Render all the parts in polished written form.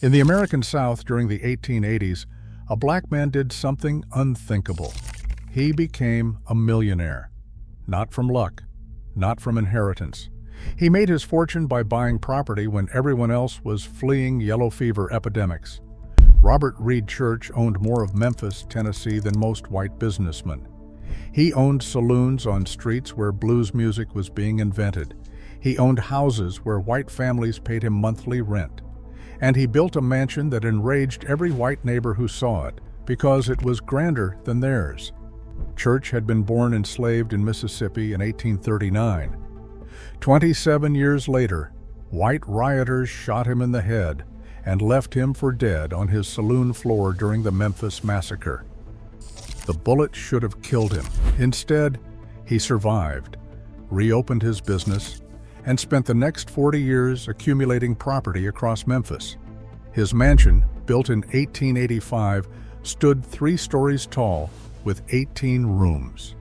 In the American South during the 1880s, a black man did something unthinkable. He became a millionaire. Not from luck, not from inheritance. He made his fortune by buying property when everyone else was fleeing yellow fever epidemics. Robert Reed Church owned more of Memphis, Tennessee than most white businessmen. He owned saloons on streets where blues music was being invented. He owned houses where white families paid him monthly rent. And he built a mansion that enraged every white neighbor who saw it because it was grander than theirs. Church had been born enslaved in Mississippi in 1839. 27 years later, white rioters shot him in the head and left him for dead on his saloon floor during the Memphis Massacre. The bullet should have killed him. Instead, he survived, reopened his business, and spent the next 40 years accumulating property across Memphis. His mansion, built in 1885, stood 3 stories tall with 18 rooms.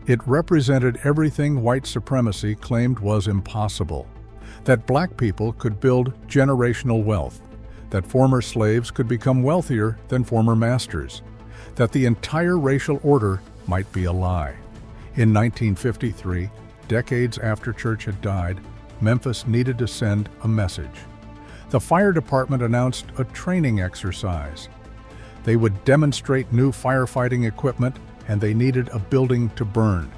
It represented everything white supremacy claimed was impossible: that black people could build generational wealth, that former slaves could become wealthier than former masters, that the entire racial order might be a lie. In 1953, decades after Church had died, Memphis needed to send a message. The fire department announced a training exercise. They would demonstrate new firefighting equipment, and they needed a building to burn.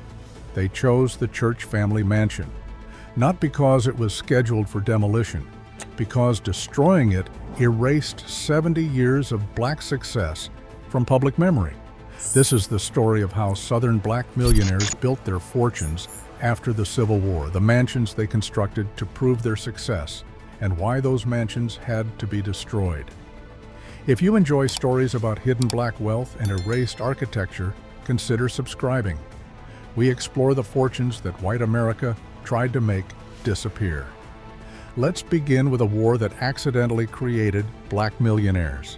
They chose the Church family mansion, not because it was scheduled for demolition, because destroying it erased 70 years of black success from public memory. This is the story of how Southern black millionaires built their fortunes after the Civil War, the mansions they constructed to prove their success, and why those mansions had to be destroyed. If you enjoy stories about hidden black wealth and erased architecture, consider subscribing. We explore the fortunes that white America tried to make disappear. Let's begin with a war that accidentally created black millionaires.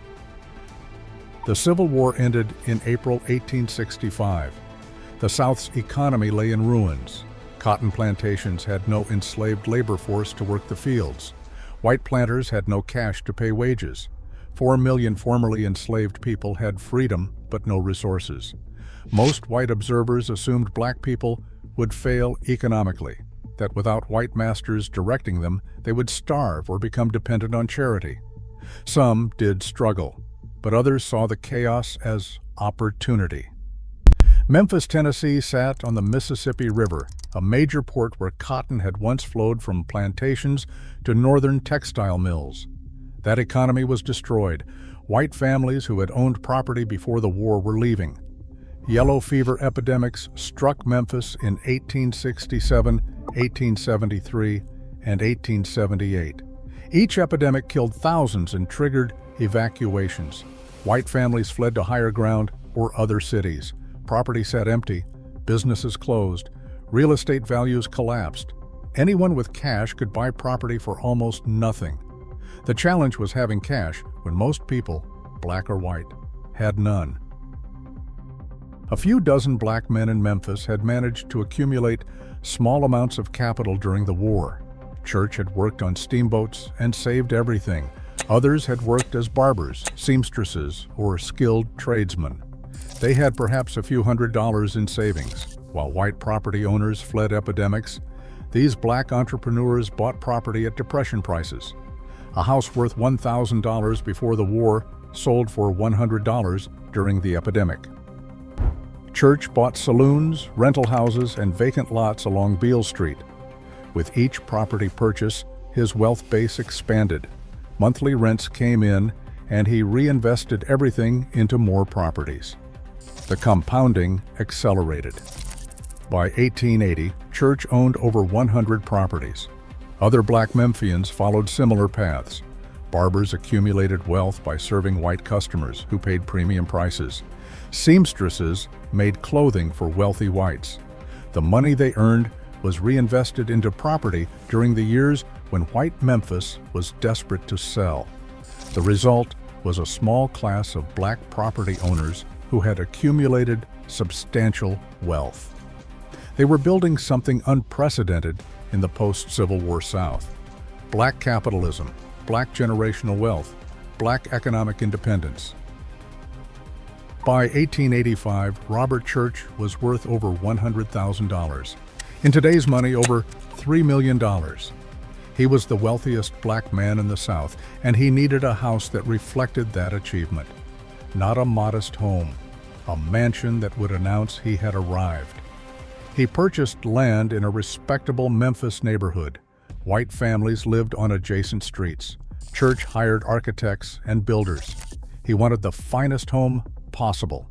The Civil War ended in April 1865. The South's economy lay in ruins. Cotton plantations had no enslaved labor force to work the fields. White planters had no cash to pay wages. 4 million formerly enslaved people had freedom but no resources. Most white observers assumed black people would fail economically, that without white masters directing them, they would starve or become dependent on charity. Some did struggle, but others saw the chaos as opportunity. Memphis, Tennessee sat on the Mississippi River, a major port where cotton had once flowed from plantations to northern textile mills. That economy was destroyed. White families who had owned property before the war were leaving. Yellow fever epidemics struck Memphis in 1867, 1873, and 1878. Each epidemic killed thousands and triggered evacuations. White families fled to higher ground or other cities. Property sat empty, businesses closed, real estate values collapsed. Anyone with cash could buy property for almost nothing. The challenge was having cash when most people, black or white, had none. A few dozen black men in Memphis had managed to accumulate small amounts of capital during the war. Church had worked on steamboats and saved everything. Others had worked as barbers, seamstresses, or skilled tradesmen. They had perhaps a few $100s in savings. While white property owners fled epidemics, these black entrepreneurs bought property at Depression prices. A house worth $1,000 before the war sold for $100 during the epidemic. Church bought saloons, rental houses, and vacant lots along Beale Street. With each property purchase, his wealth base expanded. Monthly rents came in, and he reinvested everything into more properties. The compounding accelerated. By 1880, Church owned over 100 properties. Other black Memphians followed similar paths. Barbers accumulated wealth by serving white customers who paid premium prices. Seamstresses made clothing for wealthy whites. The money they earned was reinvested into property during the years when white Memphis was desperate to sell. The result was a small class of black property owners who had accumulated substantial wealth. They were building something unprecedented in the post-Civil War South: black capitalism, black generational wealth, black economic independence. By 1885, Robert Church was worth over $100,000. In today's money, over $3 million. He was the wealthiest black man in the South, and he needed a house that reflected that achievement. Not a modest home, a mansion that would announce he had arrived. He purchased land in a respectable Memphis neighborhood. White families lived on adjacent streets. Church hired architects and builders. He wanted the finest home possible.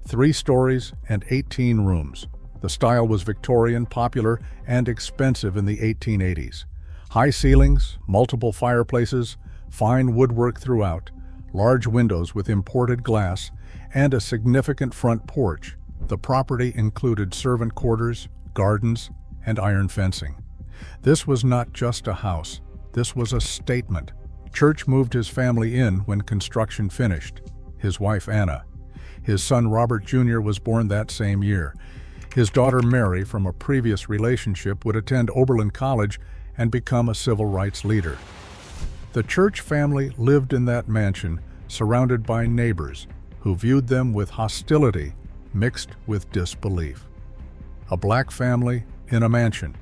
3 stories and 18 rooms. The style was Victorian, popular, and expensive in the 1880s. High ceilings, multiple fireplaces, fine woodwork throughout, large windows with imported glass, and a significant front porch. The property included servant quarters, gardens, and iron fencing. This was not just a house. This was a statement. Church moved his family in when construction finished. His wife, Anna. His son, Robert Jr., was born that same year. His daughter, Mary, from a previous relationship, would attend Oberlin College and become a civil rights leader. The Church family lived in that mansion, surrounded by neighbors who viewed them with hostility mixed with disbelief. A black family in a mansion.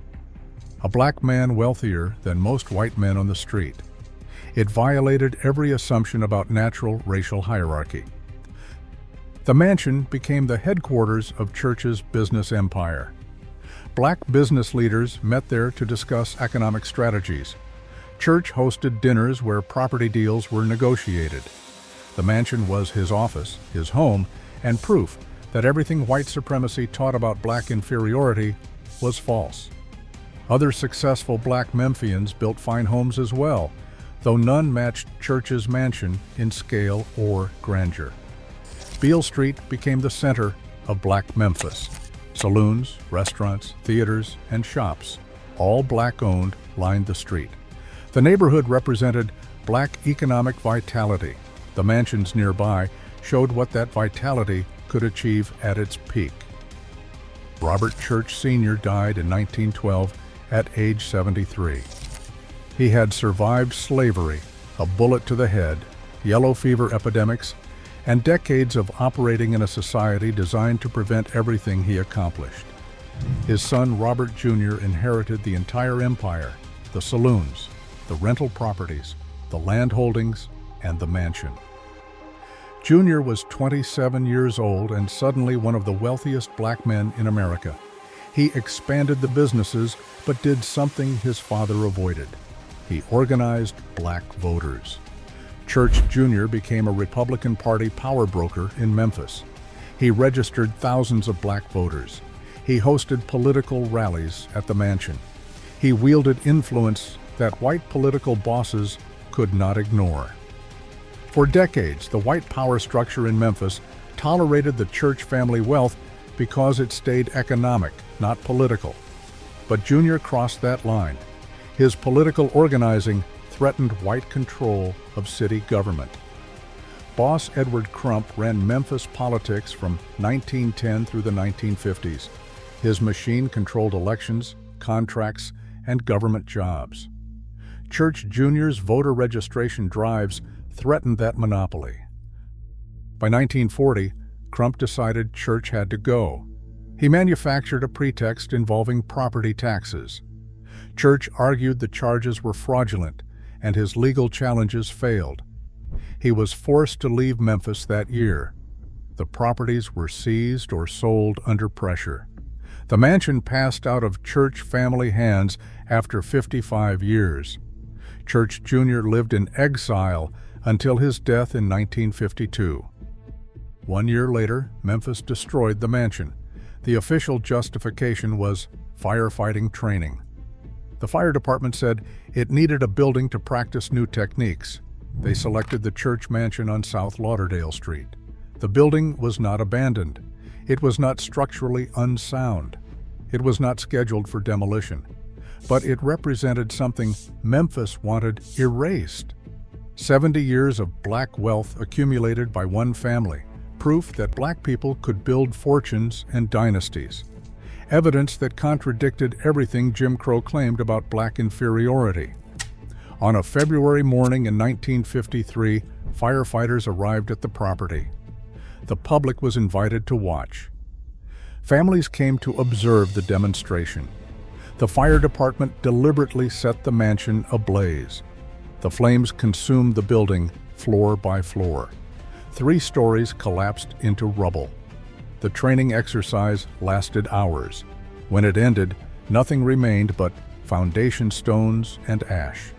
A black man wealthier than most white men on the street. It violated every assumption about natural racial hierarchy. The mansion became the headquarters of Church's business empire. Black business leaders met there to discuss economic strategies. Church hosted dinners where property deals were negotiated. The mansion was his office, his home, and proof that everything white supremacy taught about black inferiority was false. Other successful black Memphians built fine homes as well, though none matched Church's mansion in scale or grandeur. Beale Street became the center of black Memphis. Saloons, restaurants, theaters, and shops, all black-owned, lined the street. The neighborhood represented black economic vitality. The mansions nearby showed what that vitality could achieve at its peak. Robert Church Sr. died in 1912 at age 73. He had survived slavery, a bullet to the head, yellow fever epidemics, and decades of operating in a society designed to prevent everything he accomplished. His son, Robert Jr., inherited the entire empire, the saloons, the rental properties, the land holdings, and the mansion. Jr. was 27 years old and suddenly one of the wealthiest black men in America. He expanded the businesses, but did something his father avoided. He organized black voters. Church Jr. became a Republican Party power broker in Memphis. He registered thousands of black voters. He hosted political rallies at the mansion. He wielded influence that white political bosses could not ignore. For decades, the white power structure in Memphis tolerated the Church family wealth because it stayed economic, not political. But Jr. crossed that line. His political organizing threatened white control of city government. Boss Edward Crump ran Memphis politics from 1910 through the 1950s. His machine controlled elections, contracts, and government jobs. Church Jr.'s voter registration drives threatened that monopoly. By 1940, Crump decided Church had to go. He manufactured a pretext involving property taxes. Church argued the charges were fraudulent, and his legal challenges failed. He was forced to leave Memphis that year. The properties were seized or sold under pressure. The mansion passed out of Church family hands after 55 years. Church Jr. lived in exile until his death in 1952. 1 year later, Memphis destroyed the mansion. The official justification was firefighting training. The fire department said it needed a building to practice new techniques. They selected the Church mansion on South Lauderdale Street. The building was not abandoned. It was not structurally unsound. It was not scheduled for demolition. But it represented something Memphis wanted erased. 70 years of black wealth accumulated by one family, proof that black people could build fortunes and dynasties. Evidence that contradicted everything Jim Crow claimed about black inferiority. On a February morning in 1953, firefighters arrived at the property. The public was invited to watch. Families came to observe the demonstration. The fire department deliberately set the mansion ablaze. The flames consumed the building floor by floor. 3 stories collapsed into rubble. The training exercise lasted hours. When it ended, nothing remained but foundation stones and ash.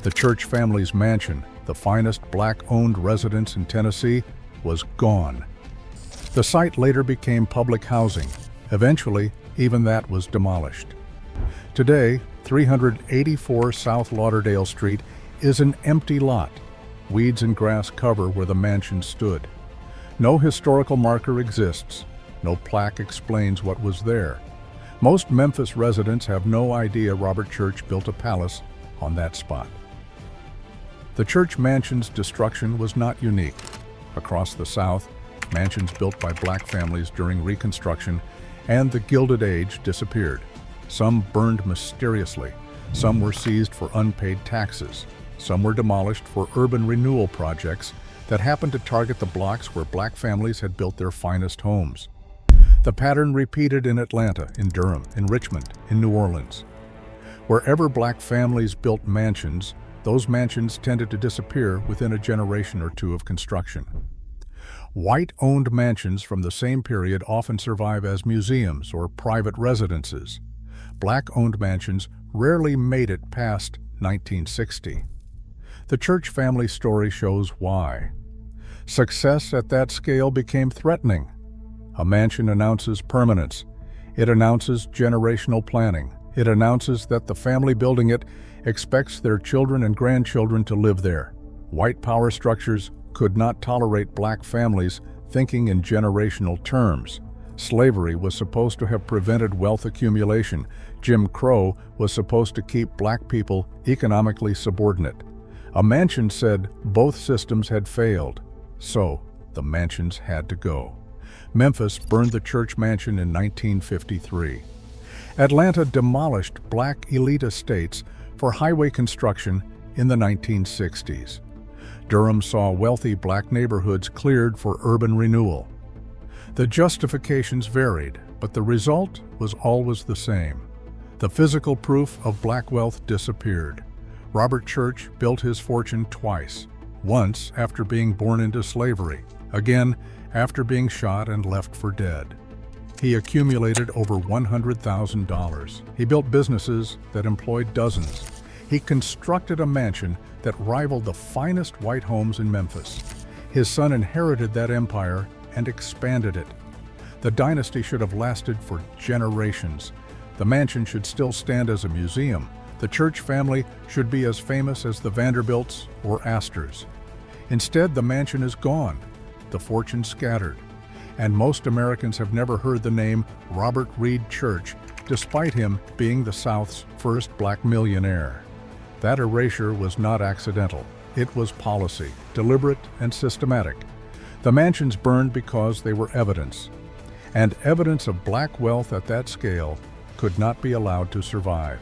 The Church family's mansion, the finest black-owned residence in Tennessee, was gone. The site later became public housing. Eventually, even that was demolished. Today, 384 South Lauderdale Street is an empty lot. Weeds and grass cover where the mansion stood. No historical marker exists. No plaque explains what was there. Most Memphis residents have no idea Robert Church built a palace on that spot. The Church mansion's destruction was not unique. Across the South, mansions built by black families during Reconstruction and the Gilded Age disappeared. Some burned mysteriously. Some were seized for unpaid taxes. Some were demolished for urban renewal projects that happened to target the blocks where black families had built their finest homes. The pattern repeated in Atlanta, in Durham, in Richmond, in New Orleans. Wherever black families built mansions, those mansions tended to disappear within a generation or two of construction. White-owned mansions from the same period often survive as museums or private residences. Black-owned mansions rarely made it past 1960. The Church family story shows why. Success at that scale became threatening. A mansion announces permanence. It announces generational planning. It announces that the family building it expects their children and grandchildren to live there. White power structures could not tolerate black families thinking in generational terms. Slavery was supposed to have prevented wealth accumulation. Jim Crow was supposed to keep black people economically subordinate. A mansion said both systems had failed, so the mansions had to go. Memphis burned the Church mansion in 1953. Atlanta demolished black elite estates for highway construction in the 1960s. Durham saw wealthy black neighborhoods cleared for urban renewal. The justifications varied, but the result was always the same. The physical proof of black wealth disappeared. Robert Church built his fortune twice, once after being born into slavery, again after being shot and left for dead. He accumulated over $100,000. He built businesses that employed dozens. He constructed a mansion that rivaled the finest white homes in Memphis. His son inherited that empire and expanded it. The dynasty should have lasted for generations. The mansion should still stand as a museum. The Church family should be as famous as the Vanderbilts or Astors. Instead, the mansion is gone, the fortune scattered, and most Americans have never heard the name Robert Reed Church, despite him being the South's first black millionaire. That erasure was not accidental. It was policy, deliberate and systematic. The mansions burned because they were evidence, and evidence of black wealth at that scale could not be allowed to survive.